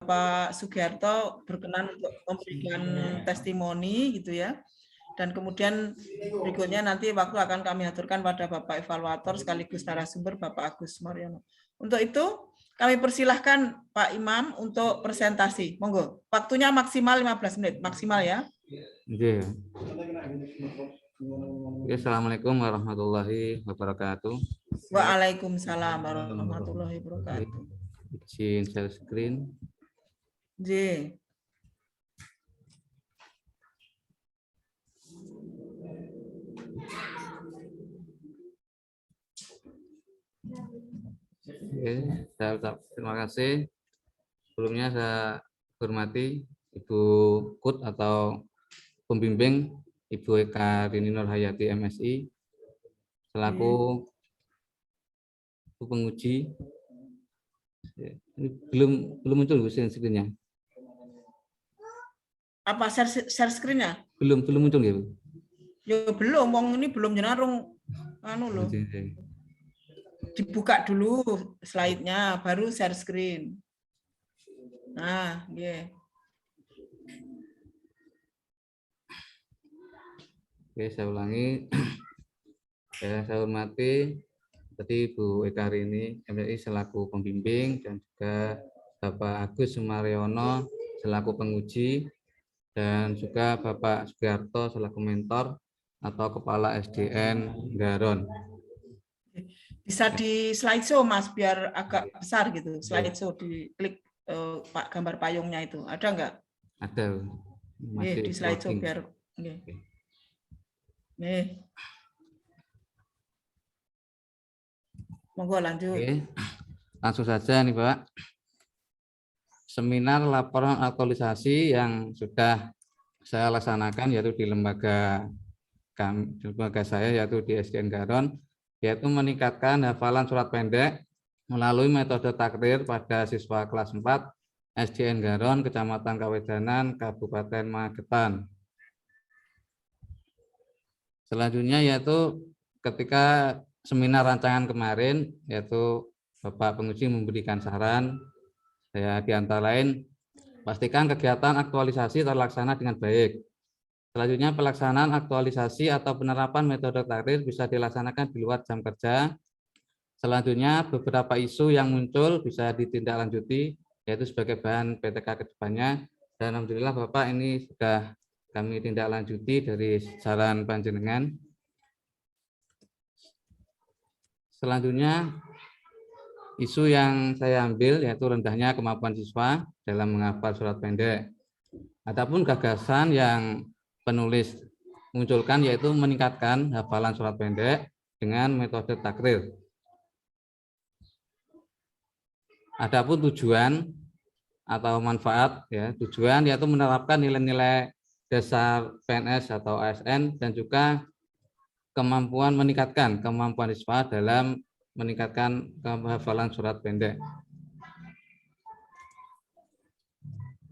Pak Sugiarto berkenan untuk memberikan testimoni gitu ya. Dan kemudian berikutnya nanti waktu akan kami aturkan pada Bapak Evaluator sekaligus narasumber Bapak Agus Mariono. Untuk itu kami persilahkan Pak Imam untuk presentasi. Monggo. Waktunya maksimal 15 menit. Maksimal ya. Oke. Assalamualaikum warahmatullahi wabarakatuh. Waalaikumsalam warahmatullahi wabarakatuh. Izin share screen. J. Oke, terima kasih. Sebelumnya saya hormati Ibu Kut atau pembimbing Ibu Eka Rini Nurhayati MSI selaku penguji. Ini belum muncul Bu screen-nya. Apa share screen-nya? Belum muncul ya Bu? Ya belum, wong ini belum jenarung anu loh. Dibuka dulu slide-nya, baru share screen. Nah, yeah. Oke, saya ulangi. Saya hormati tadi Bu Eka Rini MSI selaku pembimbing dan juga Bapak Agus Mariono selaku penguji dan juga Bapak Sugiarto selaku mentor atau Kepala SDN Garon. Bisa di slideshow Mas biar agak besar gitu. Slideshow diklik Pak gambar payungnya itu. Ada enggak? Ada. Masih di slideshow working. biar Nih. Monggo lanjut. Oke. Langsung saja nih Pak. Seminar laporan aktualisasi yang sudah saya laksanakan yaitu di lembaga saya yaitu di SDN Garon, yaitu meningkatkan hafalan surat pendek melalui metode takrir pada siswa kelas 4 SDN Garon, Kecamatan Kawedanan, Kabupaten Magetan. Selanjutnya yaitu ketika seminar rancangan kemarin, yaitu Bapak penguji memberikan saran, saya di antara lain pastikan kegiatan aktualisasi terlaksana dengan baik. Selanjutnya pelaksanaan aktualisasi atau penerapan metode takrir bisa dilaksanakan di luar jam kerja. Selanjutnya beberapa isu yang muncul bisa ditindaklanjuti yaitu sebagai bahan PTK ke depannya. Dan alhamdulillah Bapak ini sudah kami tindaklanjuti dari saran panjenengan. Selanjutnya isu yang saya ambil yaitu rendahnya kemampuan siswa dalam menghafal surat pendek. Adapun gagasan yang penulis munculkan yaitu meningkatkan hafalan surat pendek dengan metode takrir. Adapun tujuan atau manfaat ya, tujuan yaitu menerapkan nilai-nilai dasar PNS atau ASN dan juga meningkatkan kemampuan siswa dalam meningkatkan hafalan surat pendek.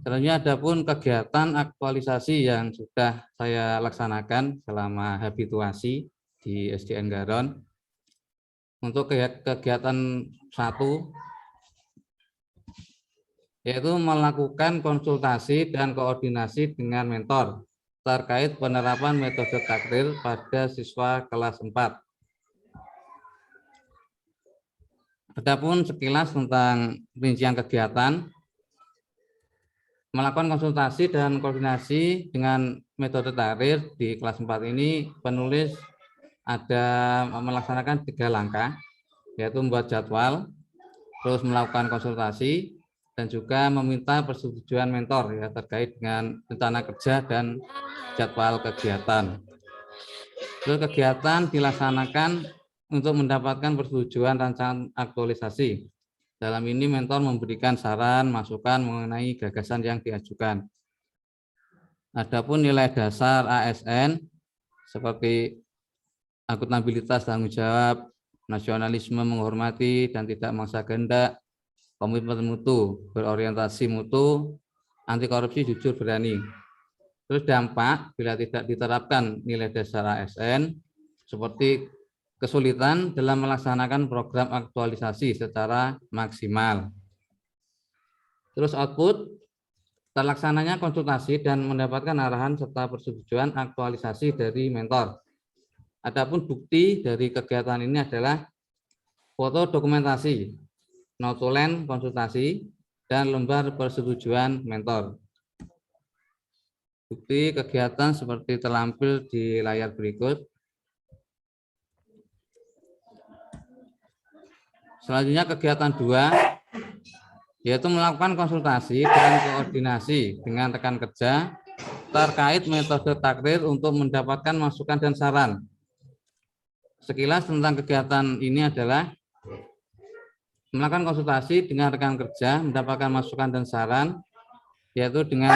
Selanjutnya adapun kegiatan aktualisasi yang sudah saya laksanakan selama habituasi di SDN Garon. Untuk kegiatan 1 yaitu melakukan konsultasi dan koordinasi dengan mentor terkait penerapan metode takrir pada siswa kelas 4. Adapun sekilas tentang rincian kegiatan, melakukan konsultasi dan koordinasi dengan metode takrir di kelas 4 ini penulis ada melaksanakan 3 langkah, yaitu membuat jadwal, terus melakukan konsultasi, dan juga meminta persetujuan mentor ya terkait dengan rencana kerja dan jadwal kegiatan. Terus kegiatan dilaksanakan untuk mendapatkan persetujuan rancangan aktualisasi. Dalam ini mentor memberikan saran, masukan mengenai gagasan yang diajukan. Adapun nilai dasar ASN seperti akuntabilitas tanggung jawab, nasionalisme menghormati dan tidak memaksa kehendak, komitmen mutu, berorientasi mutu, anti korupsi, jujur, berani. Terus dampak bila tidak diterapkan nilai dasar ASN seperti kesulitan dalam melaksanakan program aktualisasi secara maksimal. Terus output, terlaksananya konsultasi dan mendapatkan arahan serta persetujuan aktualisasi dari mentor. Adapun bukti dari kegiatan ini adalah foto dokumentasi, notulen konsultasi, dan lembar persetujuan mentor. Bukti kegiatan seperti terlampir di layar berikut. Selanjutnya kegiatan 2, yaitu melakukan konsultasi dan koordinasi dengan rekan kerja terkait metode takrir untuk mendapatkan masukan dan saran. Sekilas tentang kegiatan ini adalah melakukan konsultasi dengan rekan kerja, mendapatkan masukan dan saran, yaitu dengan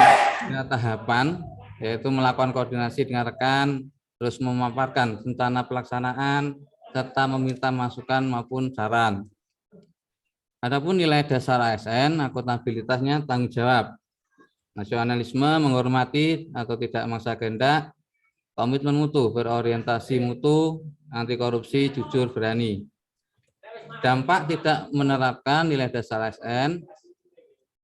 tahapan, yaitu melakukan koordinasi dengan rekan, terus memaparkan rencana pelaksanaan, serta meminta masukan maupun saran. Adapun nilai dasar ASN, akuntabilitasnya tanggung jawab, nasionalisme, menghormati atau tidak memaksa kehendak, komitmen mutu, berorientasi mutu, anti korupsi, jujur, berani. Dampak tidak menerapkan nilai dasar ASN,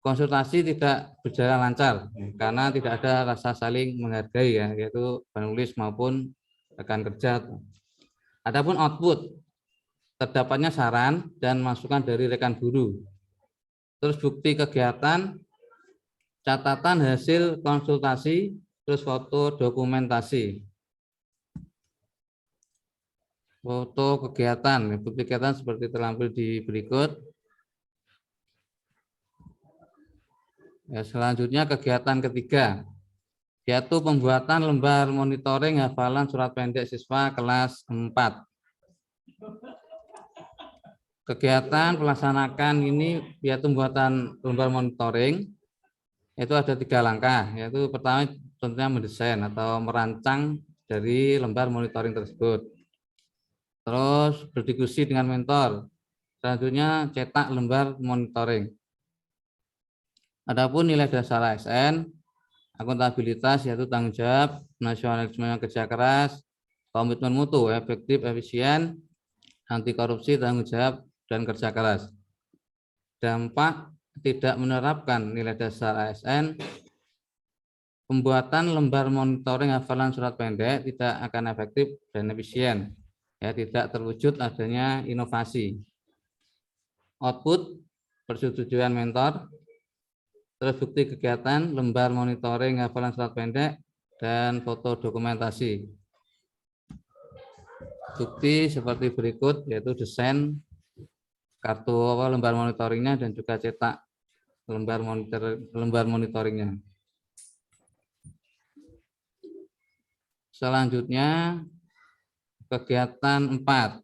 konsultasi tidak berjalan lancar karena tidak ada rasa saling menghargai, ya, yaitu penulis maupun rekan kerja. Adapun output, terdapatnya saran dan masukan dari rekan guru. Terus bukti kegiatan, catatan hasil konsultasi, terus foto dokumentasi. Foto kegiatan, bukti kegiatan seperti terlampir di berikut. Ya, selanjutnya kegiatan ketiga, yaitu pembuatan lembar monitoring hafalan surat pendek siswa kelas 4. Kegiatan pelaksanakan ini yaitu pembuatan lembar monitoring, itu ada 3 langkah, yaitu pertama tentunya mendesain atau merancang dari lembar monitoring tersebut. Terus berdiskusi dengan mentor. Selanjutnya cetak lembar monitoring. Adapun nilai dasar ASN, akuntabilitas yaitu tanggung jawab, nasionalisme yang kerja keras, komitmen mutu, efektif, efisien, anti korupsi, tanggung jawab, dan kerja keras. Dampak tidak menerapkan nilai dasar ASN, pembuatan lembar monitoring hafalan surat pendek tidak akan efektif dan efisien. Ya, tidak terwujud adanya inovasi. Output, persetujuan mentor, terus bukti kegiatan, lembar monitoring hafalan surat pendek, dan foto dokumentasi. Bukti seperti berikut, yaitu desain kartu lembar monitoringnya dan juga cetak lembar monitoringnya. Selanjutnya kegiatan 4,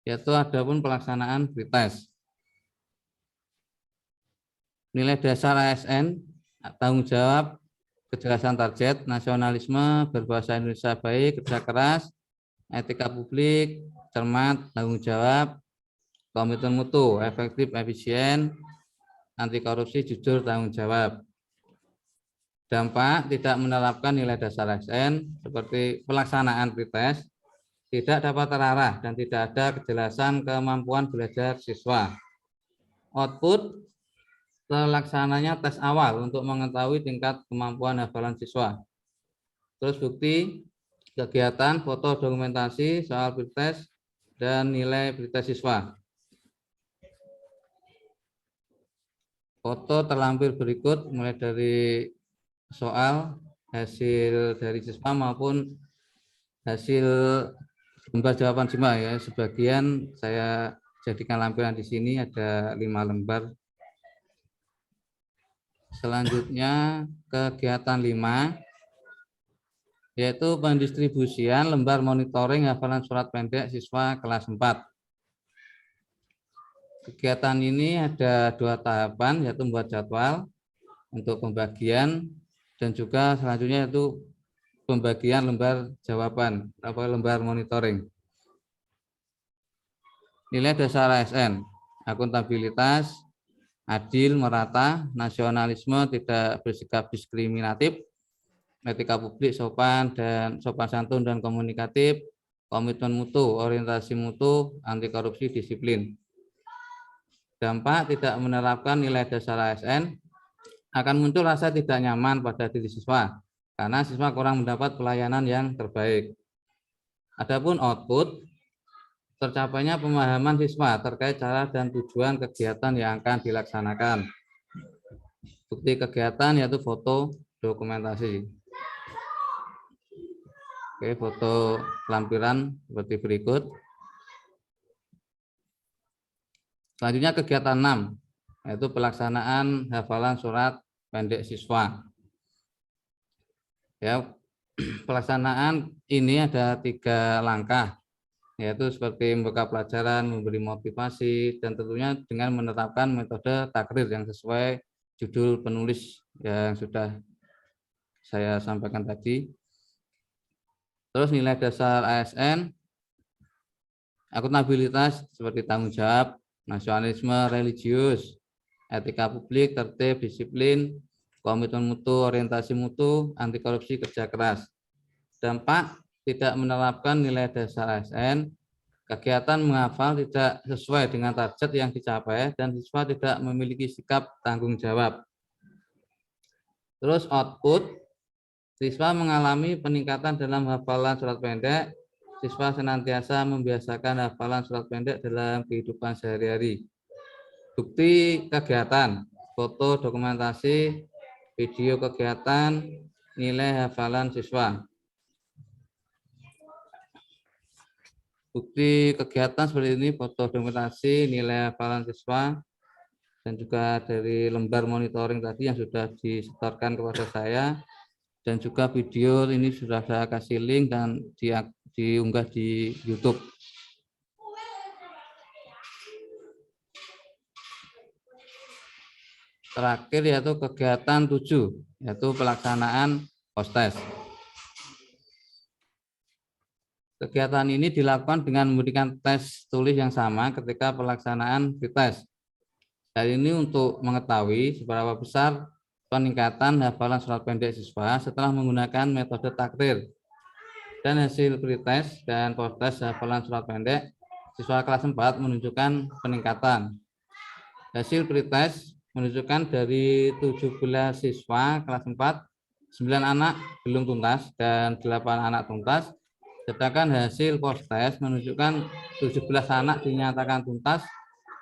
yaitu adapun pelaksanaan pretest. Nilai dasar ASN, tanggung jawab, kejelasan target, nasionalisme, berbahasa Indonesia baik, kerja keras, etika publik, cermat, tanggung jawab, komitmen mutu, efektif, efisien, anti korupsi, jujur, tanggung jawab. Dampak tidak menerapkan nilai dasar ASN seperti pelaksanaan pretest tidak dapat terarah dan tidak ada kejelasan kemampuan belajar siswa. Output, terlaksananya tes awal untuk mengetahui tingkat kemampuan hafalan siswa. Terus bukti kegiatan, foto dokumentasi soal pretest dan nilai pretest siswa. Foto terlampir berikut mulai dari soal, hasil dari siswa maupun hasil lembar jawaban siswa, ya. Sebagian saya jadikan lampiran di sini, ada 5 lembar. Selanjutnya kegiatan 5, yaitu pendistribusian lembar monitoring hafalan surat pendek siswa kelas 4. Kegiatan ini ada 2 tahapan, yaitu membuat jadwal untuk pembagian dan juga selanjutnya itu pembagian lembar jawaban atau lembar monitoring. Nilai dasar ASN, akuntabilitas, adil, merata, nasionalisme, tidak bersikap diskriminatif, etika publik, sopan dan sopan santun dan komunikatif, komitmen mutu, orientasi mutu, anti korupsi, disiplin. Dampak tidak menerapkan nilai dasar ASN, akan muncul rasa tidak nyaman pada diri siswa karena siswa kurang mendapat pelayanan yang terbaik. Adapun output, tercapainya pemahaman siswa terkait cara dan tujuan kegiatan yang akan dilaksanakan. Bukti kegiatan yaitu foto dokumentasi. Oke, foto lampiran seperti berikut. Selanjutnya kegiatan 6, yaitu pelaksanaan hafalan surat pendek siswa. Ya, pelaksanaan ini ada 3 langkah, yaitu seperti membuka pelajaran, memberi motivasi, dan tentunya dengan menerapkan metode takrir yang sesuai judul penulis yang sudah saya sampaikan tadi. Terus nilai dasar ASN, akuntabilitas seperti tanggung jawab, nasionalisme religius, etika publik, tertib, disiplin, komitmen mutu, orientasi mutu, anti korupsi, kerja keras. Dampak tidak menerapkan nilai dasar ASN, kegiatan menghafal tidak sesuai dengan target yang dicapai dan siswa tidak memiliki sikap tanggung jawab. Terus output, siswa mengalami peningkatan dalam hafalan surat pendek. Siswa senantiasa membiasakan hafalan surat pendek dalam kehidupan sehari-hari. Bukti kegiatan, foto dokumentasi, video kegiatan, nilai hafalan siswa. Bukti kegiatan seperti ini, foto dokumentasi, nilai hafalan siswa, dan juga dari lembar monitoring tadi yang sudah disetorkan kepada saya, dan juga video ini sudah saya kasih link dan diunggah di YouTube. Terakhir yaitu kegiatan 7, yaitu pelaksanaan post-test. Kegiatan ini dilakukan dengan memberikan tes tulis yang sama ketika pelaksanaan pretest. Hal ini untuk mengetahui seberapa besar peningkatan hafalan surat pendek siswa setelah menggunakan metode takrir. Dan hasil pretest dan post-test hafalan surat pendek siswa kelas 4 menunjukkan peningkatan. Hasil pretest menunjukkan dari 17 siswa kelas 4, 9 anak belum tuntas dan 8 anak tuntas. Sedangkan hasil post-test menunjukkan 17 anak dinyatakan tuntas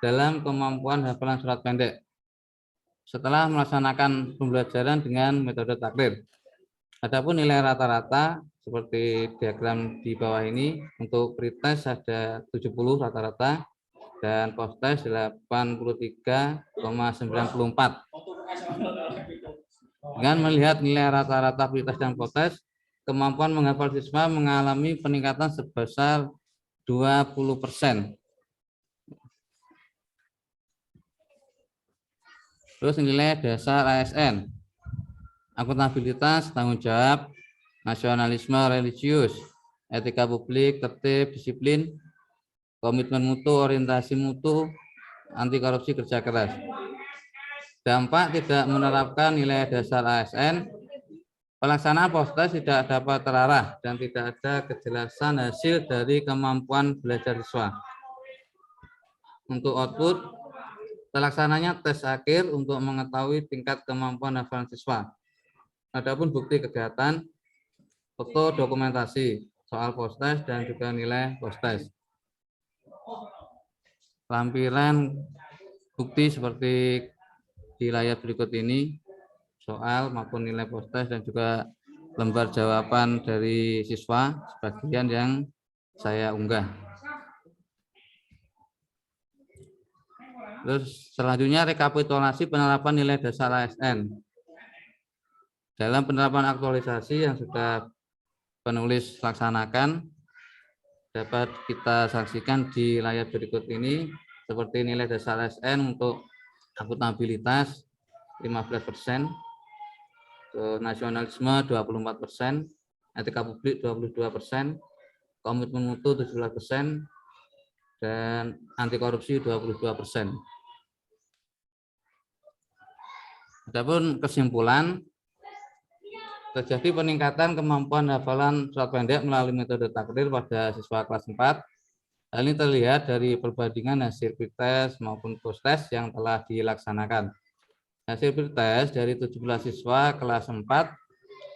dalam kemampuan hafalan surat pendek setelah melaksanakan pembelajaran dengan metode takrir. Adapun nilai rata-rata seperti diagram di bawah ini, untuk pretest ada 70 rata-rata dan post-test 83,94. Dengan melihat nilai rata-rata pretest dan post-test, kemampuan menghafal siswa mengalami peningkatan sebesar 20%. Terus nilai dasar ASN, akuntabilitas, tanggung jawab, nasionalisme religius, etika publik, tertib, disiplin, komitmen mutu, orientasi mutu, anti korupsi, kerja keras. Dampak tidak menerapkan nilai dasar ASN, pelaksanaan post-test tidak dapat terarah dan tidak ada kejelasan hasil dari kemampuan belajar siswa. Untuk output, terlaksananya tes akhir untuk mengetahui tingkat kemampuan hafalan siswa. Adapun bukti kegiatan, foto dokumentasi, soal post-test dan juga nilai post-test. Lampiran bukti seperti di layar berikut ini, soal maupun nilai post-test dan juga lembar jawaban dari siswa sebagian yang saya unggah. Terus selanjutnya rekapitulasi penerapan nilai dasar ASN. Dalam penerapan aktualisasi yang sudah penulis laksanakan, dapat kita saksikan di layar berikut ini, seperti nilai dasar ASN untuk akuntabilitas 15%, nasionalisme 24%, etika publik 22%, komitmen mutu 17%, dan anti korupsi 22%. Adapun kesimpulan, terjadi peningkatan kemampuan hafalan surat pendek melalui metode takrir pada siswa kelas 4. Hal ini terlihat dari perbandingan hasil pretest maupun post-test yang telah dilaksanakan. Hasil pretest dari 17 siswa kelas 4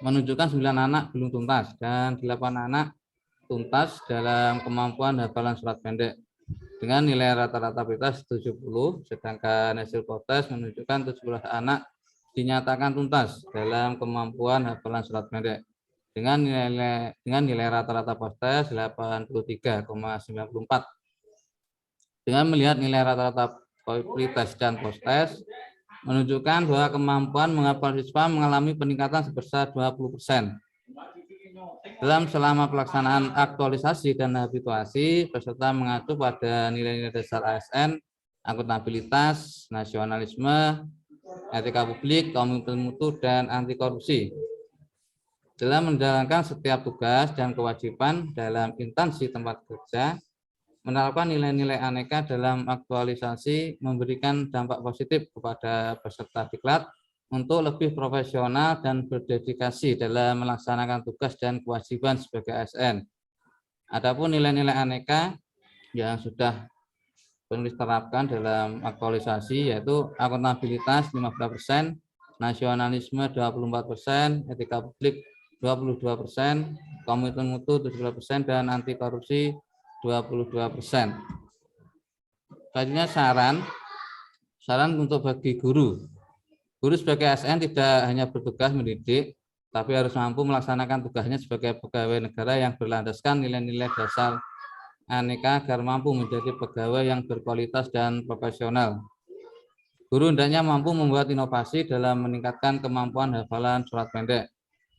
menunjukkan 9 anak belum tuntas dan 8 anak tuntas dalam kemampuan hafalan surat pendek dengan nilai rata-rata pretest 70, sedangkan hasil post-test menunjukkan 17 anak dinyatakan tuntas dalam kemampuan hafalan surat pendek dengan nilai rata-rata post-test 83,94. Dengan melihat nilai rata-rata pretest dan post-test menunjukkan bahwa kemampuan menghafal siswa mengalami peningkatan sebesar 20%. Selama pelaksanaan aktualisasi dan habituasi, peserta mengacu pada nilai-nilai dasar ASN, akuntabilitas, nasionalisme, etika publik, komitmen mutu, dan anti korupsi. Dalam menjalankan setiap tugas dan kewajiban dalam instansi tempat kerja, menerapkan nilai-nilai aneka dalam aktualisasi memberikan dampak positif kepada peserta diklat untuk lebih profesional dan berdedikasi dalam melaksanakan tugas dan kewajiban sebagai ASN. Adapun nilai-nilai aneka yang sudah penulis terapkan dalam aktualisasi yaitu akuntabilitas 15%, nasionalisme 24%, etika publik 22%, komitmen mutu 17%, dan anti korupsi 22%. Selanjutnya saran untuk bagi guru. Guru sebagai ASN tidak hanya bertugas mendidik, tapi harus mampu melaksanakan tugasnya sebagai pegawai negara yang berlandaskan nilai-nilai dasar aneka agar mampu menjadi pegawai yang berkualitas dan profesional. Guru hendaknya mampu membuat inovasi dalam meningkatkan kemampuan hafalan surat pendek.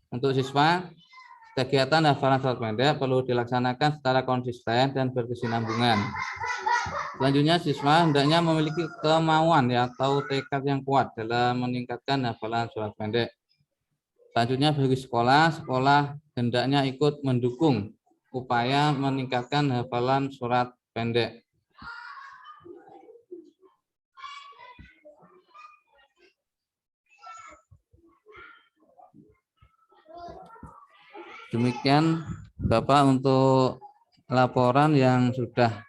Untuk siswa, kegiatan hafalan surat pendek perlu dilaksanakan secara konsisten dan berkesinambungan. Selanjutnya, siswa hendaknya memiliki kemauan atau tekad yang kuat dalam meningkatkan hafalan surat pendek. Selanjutnya, bagi sekolah hendaknya ikut mendukung upaya meningkatkan hafalan surat pendek. Demikian Bapak untuk laporan yang sudah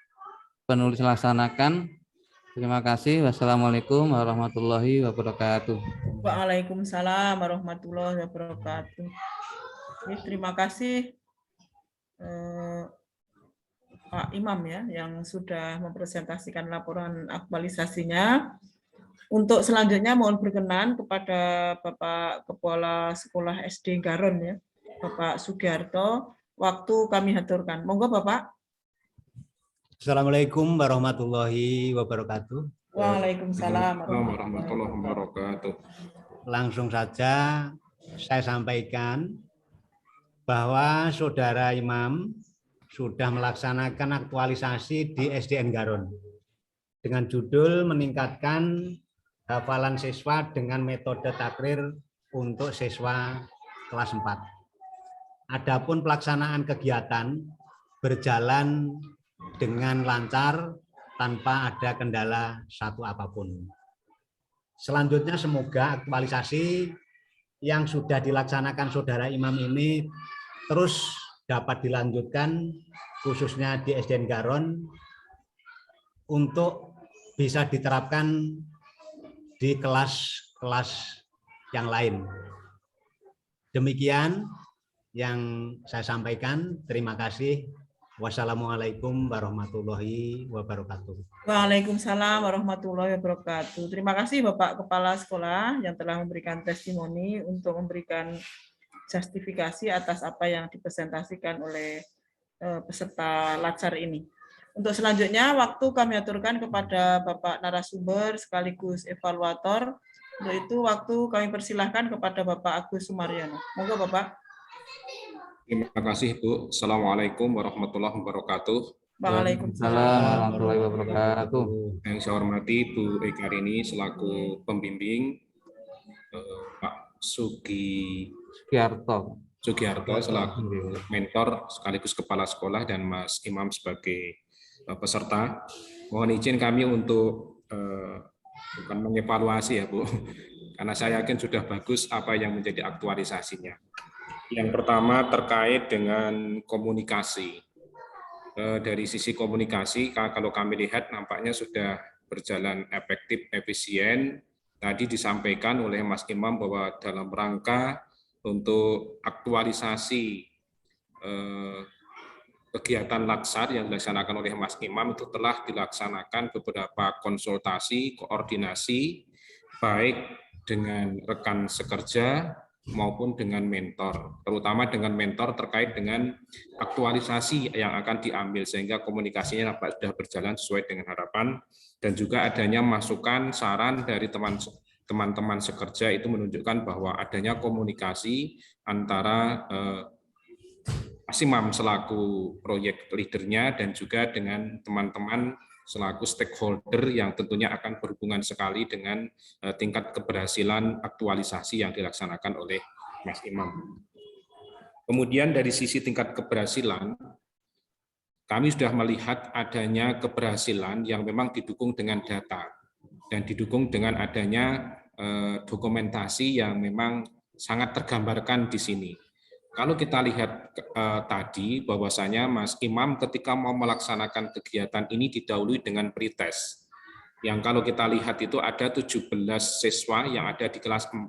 penulis laksanakan. Terima kasih. Wassalamualaikum warahmatullahi wabarakatuh. Waalaikumsalam warahmatullahi wabarakatuh. Terima kasih Pak Imam ya yang sudah mempresentasikan laporan aktualisasinya. Untuk selanjutnya mohon berkenan kepada Bapak Kepala Sekolah SD Garon ya, Bapak Sugiarto. Waktu kami haturkan. Monggo Bapak. Assalamualaikum warahmatullahi wabarakatuh. Waalaikumsalam warahmatullahi wabarakatuh. Langsung saja saya sampaikan bahwa Saudara Imam sudah melaksanakan aktualisasi di SDN Garon dengan judul meningkatkan hafalan siswa dengan metode takrir untuk siswa kelas 4. Adapun pelaksanaan kegiatan berjalan dengan lancar tanpa ada kendala satu apapun. Selanjutnya semoga aktualisasi yang sudah dilaksanakan Saudara Imam ini terus dapat dilanjutkan khususnya di SDN Garon untuk bisa diterapkan di kelas-kelas yang lain. Demikian yang saya sampaikan. Terima kasih. Wassalamualaikum warahmatullahi wabarakatuh. Waalaikumsalam warahmatullahi wabarakatuh. Terima kasih Bapak Kepala Sekolah yang telah memberikan testimoni untuk memberikan justifikasi atas apa yang dipresentasikan oleh peserta lacar ini. Untuk selanjutnya, waktu kami aturkan kepada Bapak narasumber sekaligus evaluator. Untuk itu, waktu kami persilahkan kepada Bapak Agus Sumaryono. Monggo Bapak. Terima kasih Bu. Assalamualaikum warahmatullahi wabarakatuh. Waalaikumsalam warahmatullahi wabarakatuh. Yang saya hormati Bu Eka Rini selaku pembimbing, Pak Sugiarto selaku mentor sekaligus kepala sekolah, dan Mas Imam sebagai peserta. Mohon izin kami untuk bukan mengevaluasi ya Bu, karena saya yakin sudah bagus apa yang menjadi aktualisasinya. Yang pertama terkait dengan komunikasi. dari sisi komunikasi, kalau kami lihat nampaknya sudah berjalan efektif, efisien. Tadi disampaikan oleh Mas Imam bahwa dalam rangka untuk aktualisasi kegiatan Latsar yang dilaksanakan oleh Mas Imam itu telah dilaksanakan beberapa konsultasi, koordinasi, baik dengan rekan sekerja maupun dengan mentor, terutama dengan mentor terkait dengan aktualisasi yang akan diambil, sehingga komunikasinya sudah berjalan sesuai dengan harapan, dan juga adanya masukan, saran dari teman-teman sekerja itu menunjukkan bahwa adanya komunikasi antara Mas Imam selaku proyek leadernya dan juga dengan teman-teman selaku stakeholder yang tentunya akan berhubungan sekali dengan tingkat keberhasilan aktualisasi yang dilaksanakan oleh Mas Imam. Kemudian dari sisi tingkat keberhasilan, kami sudah melihat adanya keberhasilan yang memang didukung dengan data dan didukung dengan adanya dokumentasi yang memang sangat tergambarkan di sini. Kalau kita lihat tadi bahwasanya Mas Imam ketika mau melaksanakan kegiatan ini didahului dengan pretest. Yang kalau kita lihat itu ada 17 siswa yang ada di kelas 4,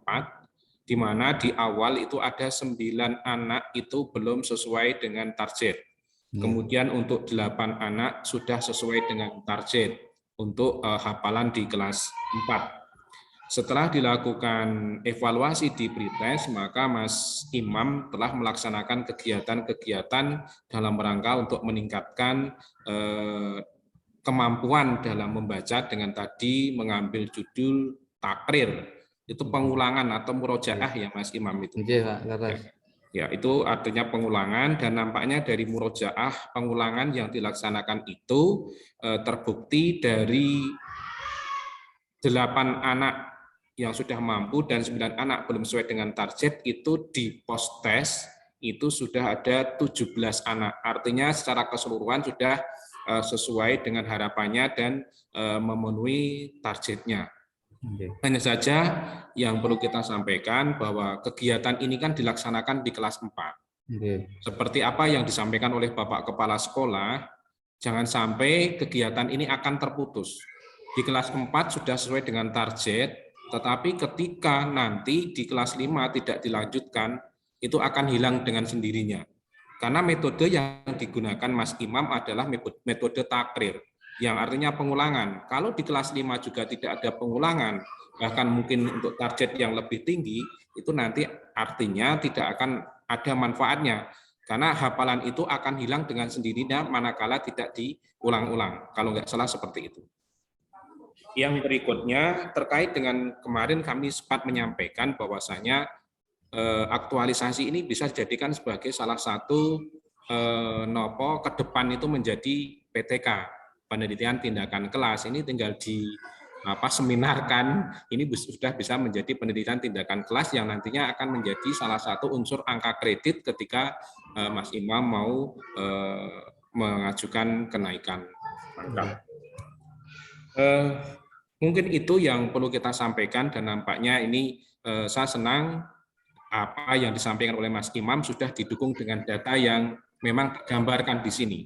di mana di awal itu ada 9 anak itu belum sesuai dengan target. Kemudian untuk 8 anak sudah sesuai dengan target untuk hafalan di kelas 4. Setelah dilakukan evaluasi di pretest, maka Mas Imam telah melaksanakan kegiatan-kegiatan dalam rangka untuk meningkatkan kemampuan dalam membaca dengan tadi mengambil judul takrir. Itu pengulangan atau murojaah ya Mas Imam itu. Ya, itu artinya pengulangan, dan nampaknya dari murojaah pengulangan yang dilaksanakan itu terbukti dari 8 anak yang sudah mampu dan 9 anak belum sesuai dengan target itu di post test itu sudah ada 17 anak. Artinya secara keseluruhan sudah sesuai dengan harapannya dan memenuhi targetnya. Hanya saja yang perlu kita sampaikan bahwa kegiatan ini kan dilaksanakan di kelas 4. Seperti apa yang disampaikan oleh Bapak Kepala Sekolah, jangan sampai kegiatan ini akan terputus. Di kelas 4 sudah sesuai dengan target, tetapi ketika nanti di kelas 5 tidak dilanjutkan, itu akan hilang dengan sendirinya. Karena metode yang digunakan Mas Imam adalah metode takrir, yang artinya pengulangan. Kalau di kelas 5 juga tidak ada pengulangan, bahkan mungkin untuk target yang lebih tinggi, itu nanti artinya tidak akan ada manfaatnya. Karena hafalan itu akan hilang dengan sendirinya manakala tidak diulang-ulang. Kalau nggak salah seperti itu. Yang berikutnya terkait dengan kemarin kami sempat menyampaikan bahwasanya aktualisasi ini bisa dijadikan sebagai salah satu ke depan itu menjadi PTK, penelitian tindakan kelas. Ini tinggal seminarkan, ini sudah bisa menjadi penelitian tindakan kelas yang nantinya akan menjadi salah satu unsur angka kredit ketika Mas Imam mau mengajukan kenaikan pangkat. Mungkin itu yang perlu kita sampaikan, dan nampaknya ini saya senang apa yang disampaikan oleh Mas Imam sudah didukung dengan data yang memang digambarkan di sini.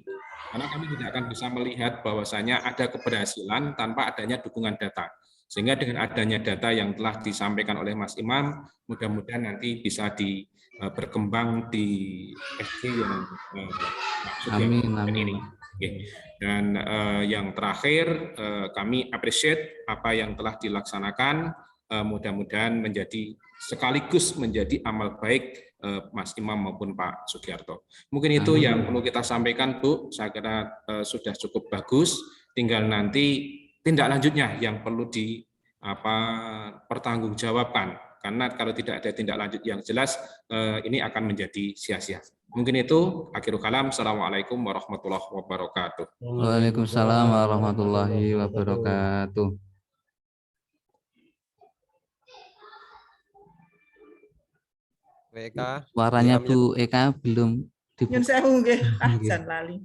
Karena kami tidak akan bisa melihat bahwasanya ada keberhasilan tanpa adanya dukungan data. Sehingga dengan adanya data yang telah disampaikan oleh Mas Imam, mudah-mudahan nanti bisa berkembang di SD yang maksudnya ini. Dan yang terakhir, kami appreciate apa yang telah dilaksanakan, mudah-mudahan menjadi sekaligus menjadi amal baik Mas Imam maupun Pak Sugiarto. Mungkin itu yang perlu kita sampaikan, Bu. Saya kira sudah cukup bagus. Tinggal nanti tindak lanjutnya yang perlu pertanggungjawabkan. Karena kalau tidak ada tindak lanjut yang jelas, ini akan menjadi sia-sia. Mungkin itu, akhirul kalam. Assalamualaikum warahmatullahi wabarakatuh. Waalaikumsalam warahmatullahi wabarakatuh. Suaranya Bu Eka belum Nyun sewu nggih, jan lali.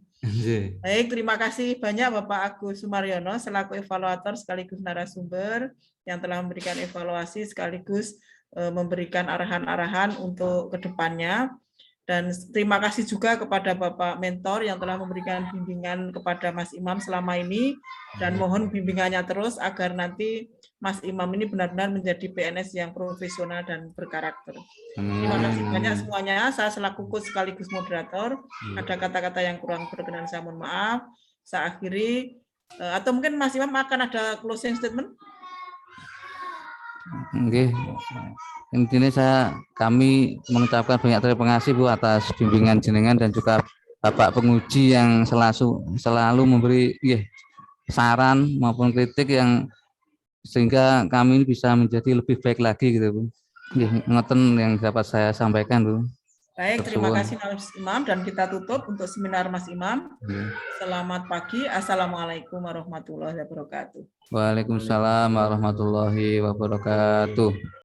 Baik, terima kasih banyak Bapak Agus Sumaryono selaku evaluator sekaligus narasumber yang telah memberikan evaluasi sekaligus memberikan arahan-arahan untuk kedepannya. Dan terima kasih juga kepada Bapak Mentor yang telah memberikan bimbingan kepada Mas Imam selama ini, dan mohon bimbingannya terus agar nanti Mas Imam ini benar-benar menjadi PNS yang profesional dan berkarakter. Terima kasih banyak semuanya. Saya selaku coach sekaligus moderator, ada kata-kata yang kurang berkenan saya mohon maaf. Saya akhiri, atau mungkin Mas Imam akan ada closing statement? Oke. Intinya kami mengucapkan banyak terima kasih Bu atas bimbingan jenengan dan juga Bapak penguji yang selalu memberi saran maupun kritik yang sehingga kami bisa menjadi lebih baik lagi gitu Bu. Ngoten yang dapat saya sampaikan Bu. Baik, terima kasih Mas Imam, dan kita tutup untuk seminar Mas Imam. Selamat pagi. Assalamualaikum warahmatullahi wabarakatuh. Waalaikumsalam warahmatullahi wabarakatuh.